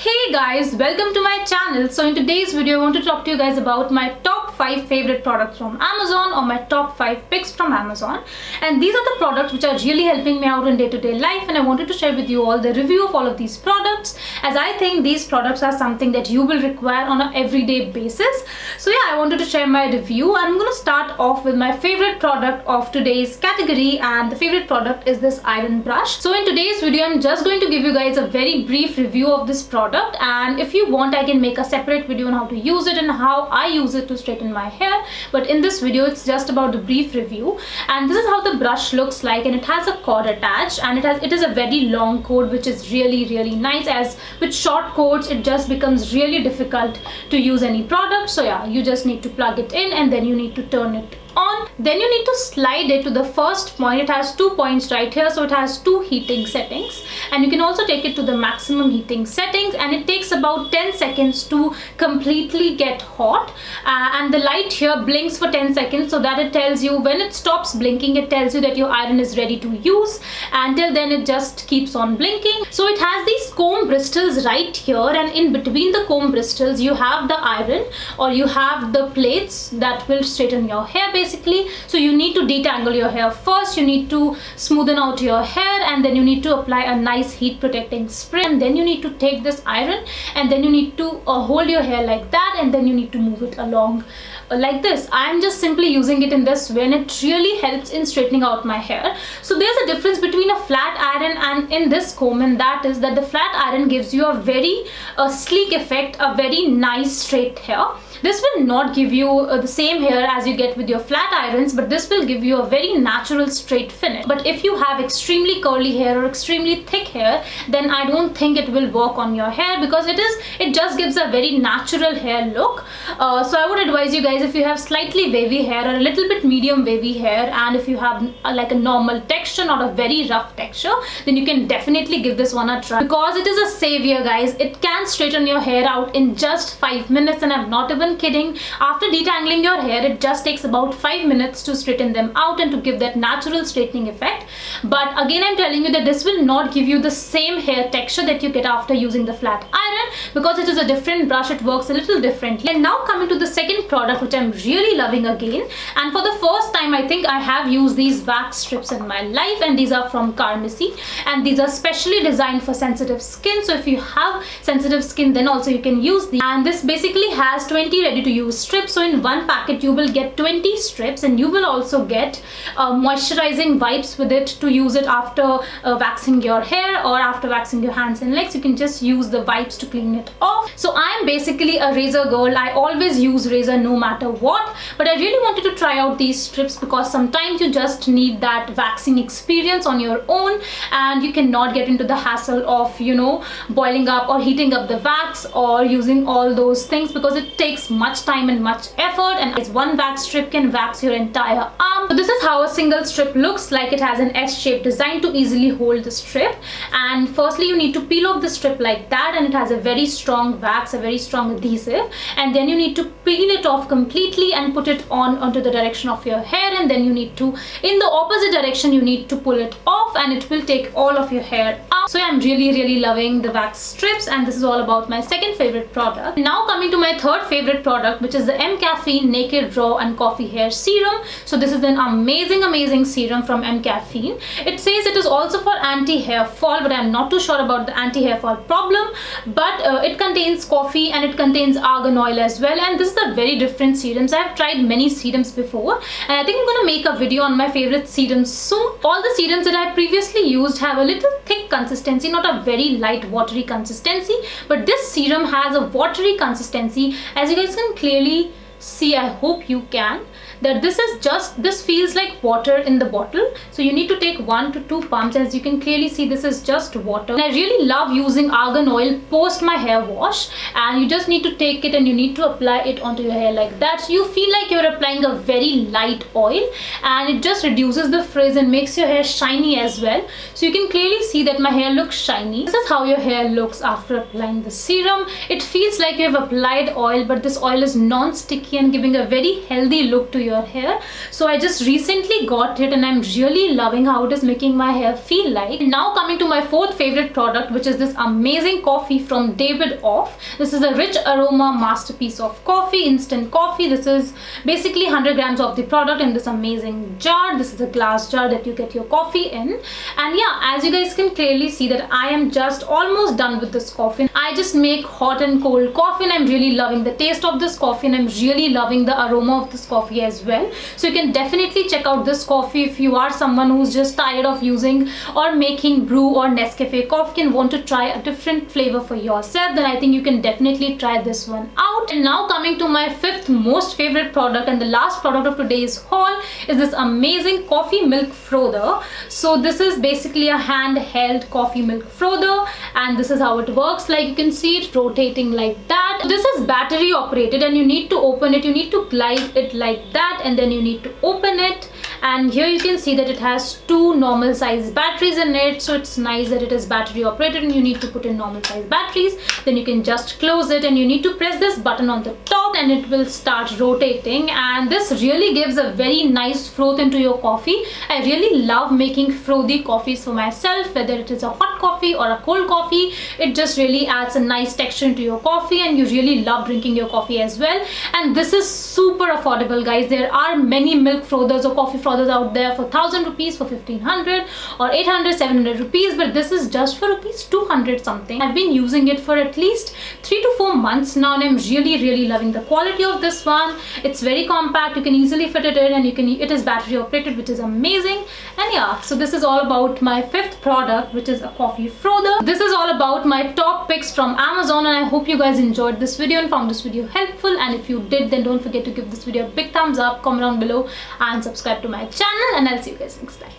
Hey guys, welcome to my channel. So in today's video I want to talk to you guys about my top 5 favorite products from Amazon or my top 5 picks from Amazon. And these are the products which are really helping me out in day-to-day life, and I wanted to share with you all the review of all of these products, as I think these products are something that you will require on an everyday basis. So yeah, I wanted to share my review. I'm going to start off with my favorite product of today's category, and the favorite product is this iron brush. So in today's video I'm just going to give you guys a very brief review of this product, and if you want I can make a separate video on how to use it and how I use it to straighten my hair, but in this video it's just about the brief review. And this is how the brush looks like, and it has a cord attached, and it is a very long cord, which is really nice, as with short cords it just becomes really difficult to use any product. So yeah, you just need to plug it in and then you need to turn it on. Then you need to slide it to the first point. It has 2 points right here, so it has 2 heating settings, and you can also take it to the maximum heating settings, and it takes about 10 seconds to completely get hot. And the light here blinks for 10 seconds, so that it tells you when it stops blinking, it tells you that your iron is ready to use. Until then it just keeps on blinking. So it has these comb bristles right here, and in between the comb bristles you have the iron, or you have the plates that will straighten your hair basically. So you need to detangle your hair first, you need to smoothen out your hair, and then you need to apply a nice heat protecting spray, and then you need to take this iron and then you need to hold your hair like that, and then you need to move it along like this. I'm just simply using it in this way, and it really helps in straightening out my hair. So there's a difference between a flat iron and in this comb, and that is that the flat iron gives you a very sleek effect, a very nice straight hair. This will not give you the same hair as you get with your flat irons, but this will give you a very natural straight finish. But if you have extremely curly hair or extremely thick hair, then I don't think it will work on your hair, because it just gives a very natural hair look. So I would advise you guys, if you have slightly wavy hair or a little bit medium wavy hair, and if you have like a normal texture, not a very rough texture, then you can definitely give this one a try, because it is a savior guys. It can straighten your hair out in just 5 minutes, and I'm not even kidding. After detangling your hair, it just takes about 5 minutes to straighten them out and to give that natural straightening effect. But again, I'm telling you that this will not give you the same hair texture that you get after using the flat iron, because it is a different brush, it works a little differently. And now coming to the second product, which I'm really loving again, and for the first time I think I have used these wax strips in my life, and these are from Carmesy, and these are specially designed for sensitive skin. So if you have sensitive skin, then also you can use these. And this basically has 20 ready to use strips. So in one packet you will get 20 strips, and you will also get moisturizing wipes with it to use it after waxing your hair or after waxing your hands and legs. You can just use the wipes to clean it off. So I am basically a razor girl. I always use razor no matter what, but I really wanted to try out these strips because sometimes you just need that waxing experience on your own, and you cannot get into the hassle of, you know, boiling up or heating up the wax or using all those things, because it takes much time and much effort, and one wax strip can wax your entire arm. So this is how a single strip looks like. It has an S-shaped design to easily hold the strip, and firstly you need to peel off the strip like that, and it has a very strong wax, a very strong adhesive, and then you need to peel it off completely and put it onto the direction of your hair, and then you need to, in the opposite direction, you need to pull it off, and it will take all of your hair out. So I'm really loving the wax strips, and this is all about my second favorite product. Now coming to my third favorite product, which is the M Caffeine Naked Raw and Coffee Hair Serum. So this is an amazing serum from M Caffeine. It says it is also for anti-hair fall, but I'm not too sure about the anti-hair fall problem. But it contains coffee and it contains argan oil as well, and this is a very different serums. I have tried many serums before, and I think I'm going to make a video on my favorite serums soon. All the serums that I previously used have a little thick consistency, not a very light watery consistency, but this serum has a watery consistency, as you guys can clearly see. I hope you can, that this feels like water in the bottle. So you need to take 1 to 2 pumps. As you can clearly see, this is just water, and I really love using argan oil post my hair wash, and you just need to take it and you need to apply it onto your hair like that. So you feel like you're applying a very light oil, and it just reduces the frizz and makes your hair shiny as well. So you can clearly see that my hair looks shiny. This is how your hair looks after applying the serum. It feels like you have applied oil, but this oil is non-sticky and giving a very healthy look to your hair. So I just recently got it, and I'm really loving how it is making my hair feel like. Now coming to my fourth favorite product, which is this amazing coffee from David Off. This is a rich aroma masterpiece of coffee, instant coffee. This is basically 100 grams of the product in this amazing jar. This is a glass jar that you get your coffee in. And yeah, as you guys can clearly see that I am just almost done with this coffee. I just make hot and cold coffee, and I'm really loving the taste of this coffee, and I'm really loving the aroma of this coffee as well. So you can definitely check out this coffee if you are someone who's just tired of using or making brew or Nescafe coffee and want to try a different flavor for yourself. Then I think you can definitely try this one out. And now coming to my fifth most favorite product and the last product of today's haul is this amazing coffee milk frother. So this is basically a handheld coffee milk frother, and this is how it works. Like you can see it rotating like that. This is battery operated, and you need to open it, you need to glide it like that, and then you need to open it. And here you can see that it has two normal size batteries in it, so it's nice that it is battery operated and you need to put in normal size batteries. Then you can just close it and you need to press this button on the top and it will start rotating, and this really gives a very nice froth into your coffee. I really love making frothy coffees for myself, whether it is a hot coffee or a cold coffee. It just really adds a nice texture into your coffee, and you really love drinking your coffee as well. And this is super affordable, guys. There are many milk frothers or coffee frothers out there for 1000 rupees, for 1500 or 800, 700 rupees, but this is just for rupees 200 something. I've been using it for at least 3 to 4 months now, and I'm really loving the quality of this one. It's very compact, you can easily fit it in, and it is battery operated, which is amazing. And yeah, so this is all about my fifth product, which is a coffee frother. This is all about my top picks from Amazon, and I hope you guys enjoyed this video and found this video helpful. And if you did, then don't forget to give this video a big thumbs up, comment down below and subscribe to my channel, and I'll see you guys next time.